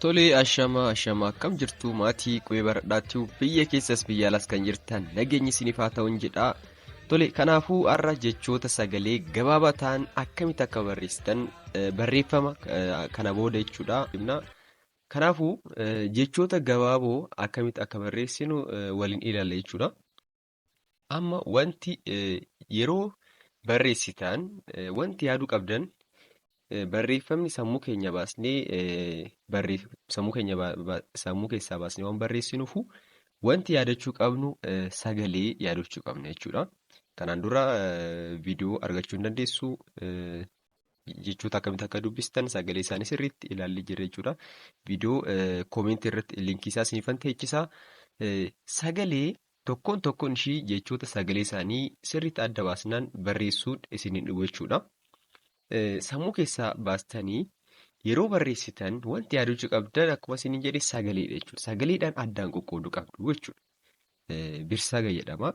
Tolee, ashamaa akkam jirtu maatii qubee baradhaatti biyya keessas biyya alaas kan jirtan nageenyi isiniif haa ta'uun jedha. Tole, kanaafuu har'a jechoota sagalee gabaabaa ta'an akkamitti akka barreessitan barreeffama kana booda jechuudha. Kanaafuu jechoota gabaaboo akkamitti akka barreessinu waliin ilaalla jechuudha. Amma wanti yeroo barreessitan wanti yaaduu qabdan. Barreeffamni sammuu keenya baasnee sammuu keessaa baasnee waan barreessinuufu wanti yaadachuu qabnu sagalee yaadachuu qabna jechuudha. Kanaan dura viidiyoo argachuu hin dandeessu. Jechoota akkamitti akka dubbistan sagalee isaanii sirriitti ilaallee jirra jechuudha. Viidiyoo koomentii irratti linkii isaa isiniifan teechisaa. Sagalee tokkoon ishii jechoota sagalee isaanii sirriitti adda baasnaan barreessuun isiniin dhibu jechuudha. Sammuu keessaa baastanii yeroo barreessitan wanti yaadachuu qabdan akkuma isin jedhe sagaleedha jechuudha. Sagaleedhaan addaan qoqqooduu qabdu jechuudha. Birsaga jedhama.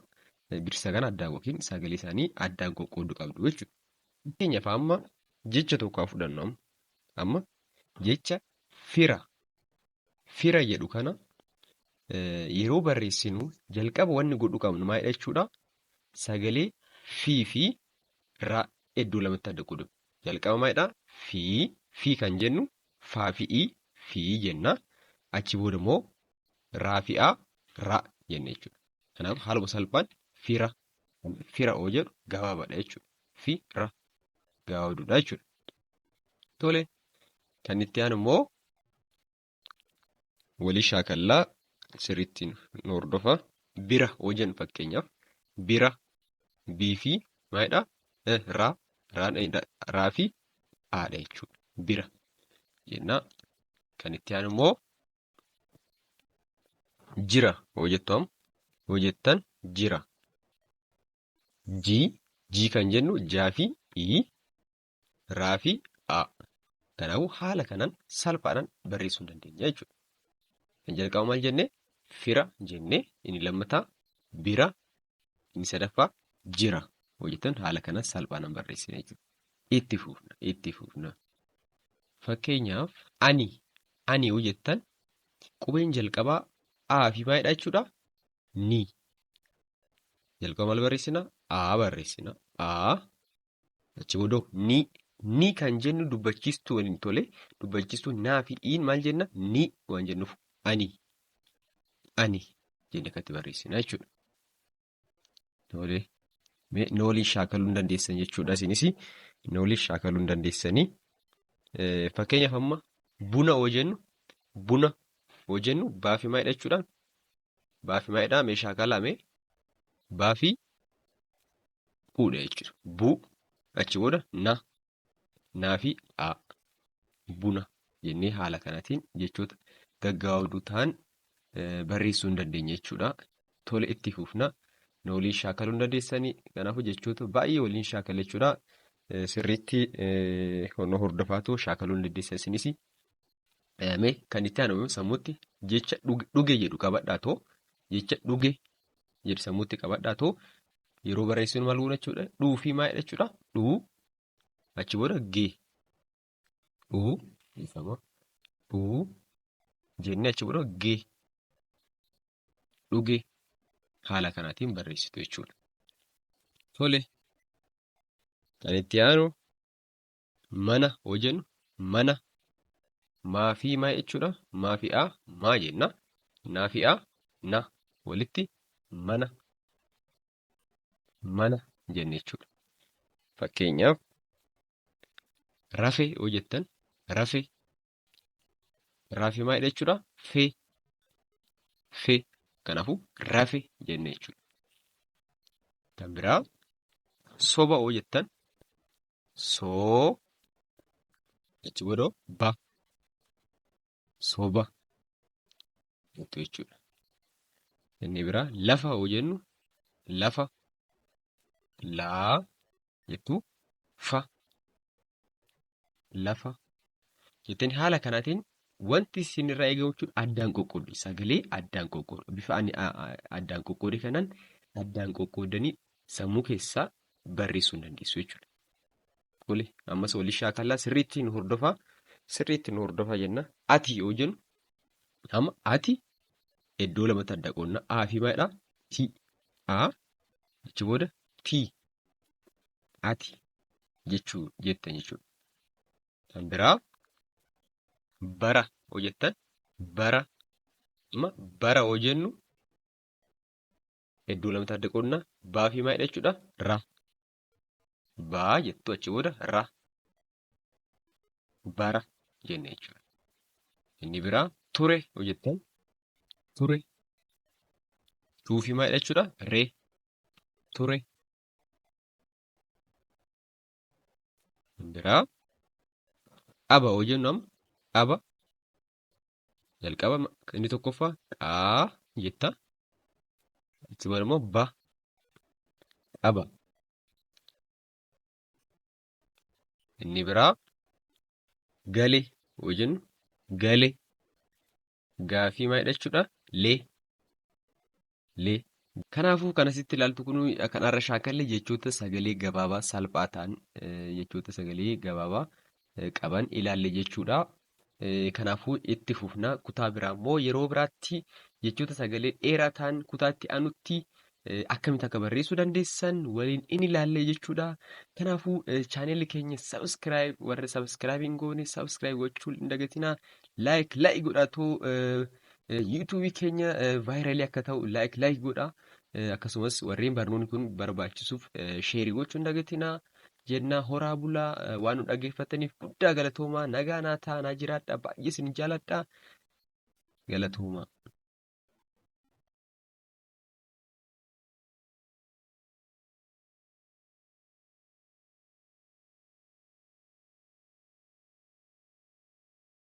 Birsa kana addaan yookiin sagalee isaanii addaan qoqqooduu qabdu jechuudha. Fakkeenyaaf amma jecha tokko haa fudhannu. Amma jecha fira jedhu kana yeroo barreessinu jalqaba wanni godhuu qabnu maalidha jechuudha. Sagalee fi ra iddoo lamatti adda qooduu. Jalqaba maalidha? Fi kan jennu faa fi jenna. Achi booda immoo raa fi ra jenna jechuudha. Kanaaf haaluma salphaan fira oo jedhu gabaabaadha jechuudha. Fira gabaabaadha jechuudha. Tole, kan itti aanu immoo walii shaakallaa sirriitti nu hordofa. Bira oo jennu fakkeenyaaf bira bii fi maalidha? Raa fi haadha jechuudha. Bira jennaa. Kan itti aanu immoo jira hoo jettan jira. Jii kan jennu jaa fi raa fi a. Kanaafuu haala kanaan salphaadhaan barreessuu hin dandeenya jechuudha. Kan jalqaba maal jennee? Fira jennee, inni lammataa bira, inni sadaffaa jira. Hojjetan haala kanaan salphaadhaan barreessina jechuudha. Itti fufna. Fakkeenyaaf ani hojjettan qubeen jalqabaa a fi maalidha jechuudha. Ni. Jalqaba maal barreessina? A barreessina. Achi booda ni kan jennu dubbachiistuu waliin tole. Dubbachiistuu naa fi iin maal jenna? Ni waan jennuuf ani jennee akkatti barreessina jechuudha. Tole. Noolii shaakaluu hin dandeessan jechuudha. Isinis noolii shaakaluu hin dandeessanii. Fakkeenyaaf amma buna hoo jennu baafii maalidha jechuudha. Baafii maalidha? Meeshaa kalame baafii buudha jechuudha. Buu achi booda naa fi a buna jennee haala kanaatiin jechoota gaggabaabduu ta'an barreessuu hin dandeenya jechuudha. Tole, itti fufna. Noolii shaakaluu hin dandeessanii. Kanaafuu jechoota baay'ee waliin shaakala jechuudha. Sirriitti hordofaatoo shaakaluu hin dandeessan isinis. Kan itti aanu sammuutti jecha dhuge jedhu qabadhaatoo. Jecha dhuge jedhu sammuutti qabadhaatoo. Yeroo barreessinu maal goona jechuudha? Dhuu fi maalidha jechuudha? Dhuu achi booda gee. Dhuu jennee achi booda gee. Dhuge. Haala kanaatiin barreessitu jechuudha. Tole, kan itti aanu mana hoo jennu mana. Maa fi maa jechuudha? Maa fi maa jenna. Naa fi na walitti mana jenne jechuudha. Fakkeenyaaf rafee hoo jettan rafee maalidha jechuudha? Fee. Kanaafuu rafe jenne jechuudha. Kan biraa soba hoo jettan achi booda soba jettu jechuudha. Inni biraa lafa hoo jennu lafa laa jettu lafa jettanii haala kanaatiin. Wanti isin irraa eegamu jechuudha addaan qoqqoodu. Sagalee addaan qoqqoodu. Bifa addaan qoqqoodee kanaan addaan qoqqoodanii sammuu keessaa barreessuu hin dandeessu jechuudha. Tole, ammas walii shaakallaa sirriitti nu hordofaa. sirriitti nu hordofaa jenna. Ati yoo jennu amma ati iddoo lamatti adda qoonna. A fi maalidhaa? Ti. A jechi booda ti. Ati jechuu jettan jechuudha. Kan biraa bara yoo jettan bara. Amma bara yoo jennu iddoo lamatti adda qoonna. Baa fi maalidha jechuudha? Ra. Baa jettu achi booda ra. Bara jenne jechuudha. Inni biraa ture yoo jettan ture. Tuu fi maalidha jechuudha? Ree. Ture. Inni biraa dhaba yoo jennu amma dhaba jalqaba inni tokkoffaa dhaa jetta. Itti booda immoo ba. Dhaba. Inni biraa gale yoo jennu gale. Gaafii maalidha jechuudha? Lee. Lee. Kanaafuu kan asitti ilaaltu kun kanarra shaakallee jechoota sagalee gabaabaa salphaa ta'an jechoota sagalee gabaabaa qaban ilaalle jechuudha. Kanaafuu itti fufnaa kutaa biraa immoo yeroo biraatti jechoota sagalee dheeraa ta'an kutaatti aanutti akkamitti akka barreessuu dandeessan waliin in ilaalle jechuudha. Kanaafuu chaanelli keenya sabskiraayib warra sabskiraayib hin goone sabskiraayib gochuu hin dagatinaa. Laayik godhatoo yuutuubii keenya vaayiraalii akka ta'u laayik godha. Akkasumas warreen barnoonni kun barbaachisuuf sheerii gochuu hin dagatinaa jennaa horaa bulaa waan nu dhaggeeffataniif guddaa galatoomaa nagaa naa ta'aa naa jiraadha baay'ee isin jaaladha galatoomaa.